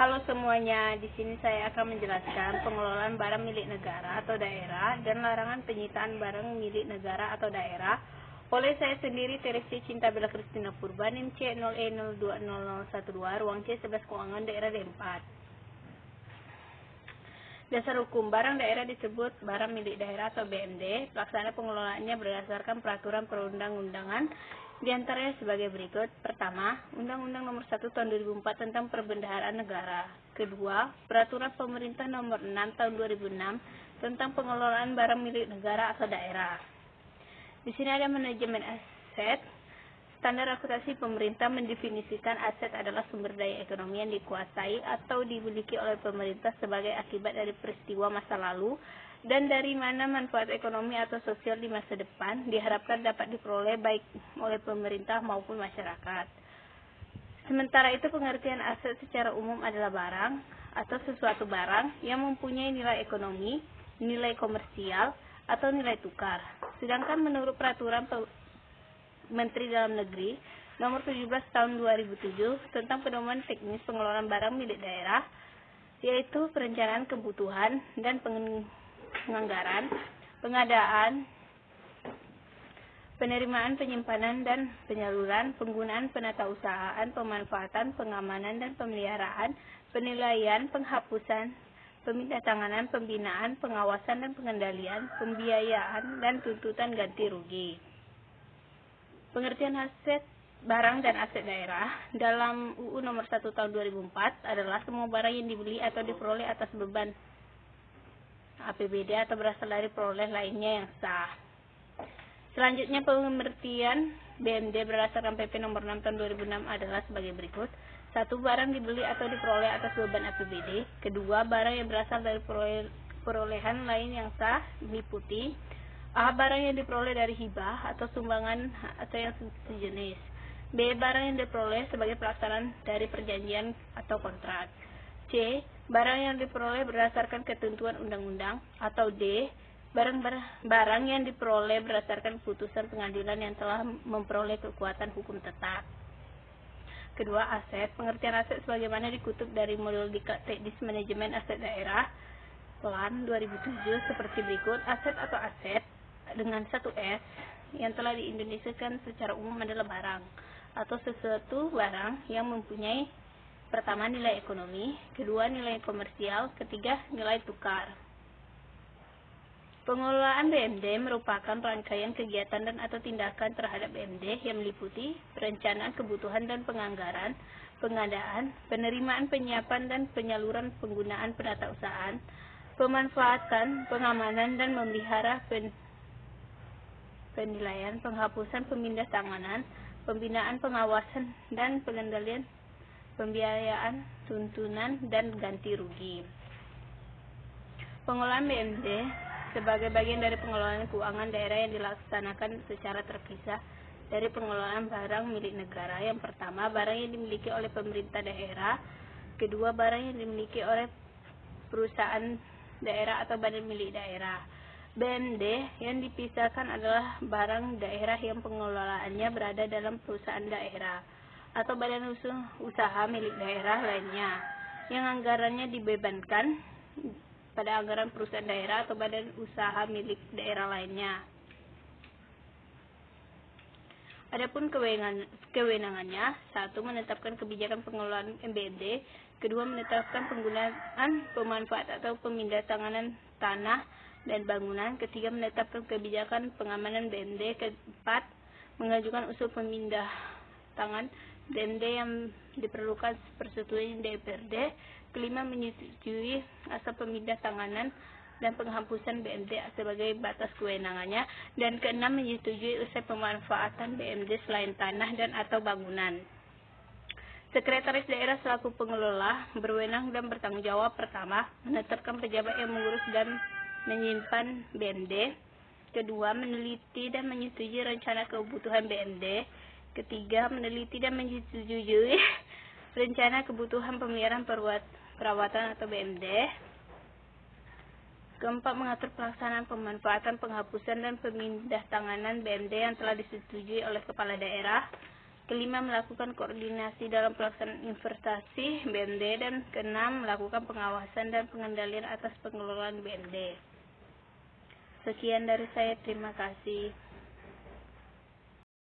Halo semuanya, di sini saya akan menjelaskan pengelolaan barang milik negara atau daerah dan larangan penyitaan barang milik negara atau daerah oleh saya sendiri, Teresi Cinta Bella Kristina Purba, NIM C0E020012, ruang C11 Keuangan Daerah D4. Dasar hukum barang daerah disebut barang milik daerah atau BMD. Pelaksana pengelolaannya berdasarkan peraturan perundang-undangan, diantaranya sebagai berikut. Pertama, Undang-Undang Nomor 1 Tahun 2004 tentang Perbendaharaan Negara. Kedua, Peraturan Pemerintah Nomor 6 Tahun 2006 tentang pengelolaan barang milik negara atau daerah. Di sini ada manajemen aset. Standar akuntansi pemerintah mendefinisikan aset adalah sumber daya ekonomi yang dikuasai atau dimiliki oleh pemerintah sebagai akibat dari peristiwa masa lalu dan dari mana manfaat ekonomi atau sosial di masa depan diharapkan dapat diperoleh baik oleh pemerintah maupun masyarakat. Sementara itu, pengertian aset secara umum adalah barang atau sesuatu barang yang mempunyai nilai ekonomi, nilai komersial, atau nilai tukar. Sedangkan menurut peraturan Menteri Dalam Negeri Nomor 17 Tahun 2007 tentang pedoman teknis pengelolaan barang milik daerah, yaitu perencanaan kebutuhan dan penganggaran, pengadaan, penerimaan, penyimpanan dan penyaluran, penggunaan, penatausahaan, pemanfaatan, pengamanan dan pemeliharaan, penilaian, penghapusan, pemindahantanganan, pembinaan, pengawasan dan pengendalian, pembiayaan dan tuntutan ganti rugi. Pengertian aset barang dan aset daerah dalam UU Nomor 1 Tahun 2004 adalah semua barang yang dibeli atau diperoleh atas beban APBD atau berasal dari peroleh lainnya yang sah. Selanjutnya, pengertian BMD berdasarkan PP Nomor 6 Tahun 2006 adalah sebagai berikut. 1. Barang dibeli atau diperoleh atas beban APBD. Kedua, barang yang berasal dari perolehan lain yang sah meliputi A. Barang yang diperoleh dari hibah atau sumbangan atau yang sejenis. B. Barang yang diperoleh sebagai pelaksanaan dari perjanjian atau kontrak. C. Barang yang diperoleh berdasarkan ketentuan undang-undang. Atau D. Barang yang diperoleh berdasarkan putusan pengadilan yang telah memperoleh kekuatan hukum tetap. Kedua, aset. Pengertian aset sebagaimana dikutip dari modul Diklat Teknis Manajemen Aset Daerah PLAN 2007 seperti berikut. Aset atau aset dengan satu S yang telah diindonesiakan secara umum adalah barang atau sesuatu barang yang mempunyai pertama nilai ekonomi, kedua nilai komersial, ketiga nilai tukar. Pengelolaan BMD merupakan rangkaian kegiatan dan atau tindakan terhadap BMD yang meliputi perencanaan kebutuhan dan penganggaran, pengadaan, penerimaan, penyiapan dan penyaluran, penggunaan, penatausahaan, pemanfaatan, pengamanan dan memelihara, penilaian, penghapusan, pemindahantanganan, pembinaan, pengawasan dan pengendalian, pembiayaan, tuntunan dan ganti rugi. Pengelolaan BMD sebagai bagian dari pengelolaan keuangan daerah yang dilaksanakan secara terpisah dari pengelolaan barang milik negara. Yang pertama, barang yang dimiliki oleh pemerintah daerah. Kedua, barang yang dimiliki oleh perusahaan daerah atau badan milik daerah. BMD yang dipisahkan adalah barang daerah yang pengelolaannya berada dalam perusahaan daerah atau badan usaha milik daerah lainnya yang anggarannya dibebankan pada anggaran perusahaan daerah atau badan usaha milik daerah lainnya. Adapun kewenangannya, 1. Menetapkan kebijakan pengelolaan BMD. Kedua, menetapkan penggunaan, pemanfaat atau pemindahantanganan tanah dan bangunan. Ketiga, menetapkan kebijakan pengamanan BMD. Keempat, mengajukan usul pemindahan BMD yang diperlukan persetujuan DPRD. Kelima, menyetujui asal pemindahantanganan dan penghapusan BMD sebagai batas kewenangannya. Dan keenam, menyetujui usai pemanfaatan BMD selain tanah dan atau bangunan. Sekretaris daerah selaku pengelola berwenang dan bertanggung jawab. Pertama, menetapkan pejabat yang mengurus dan menyimpan BMD. Kedua, meneliti dan menyetujui rencana kebutuhan BMD. Ketiga, meneliti dan menyetujui rencana kebutuhan pemeliharaan perawatan atau BMD. Keempat, mengatur pelaksanaan pemanfaatan, penghapusan dan pemindahantanganan BMD yang telah disetujui oleh kepala daerah. Kelima, melakukan koordinasi dalam pelaksanaan investasi BND, dan keenam, melakukan pengawasan dan pengendalian atas pengelolaan BND. Sekian dari saya, terima kasih.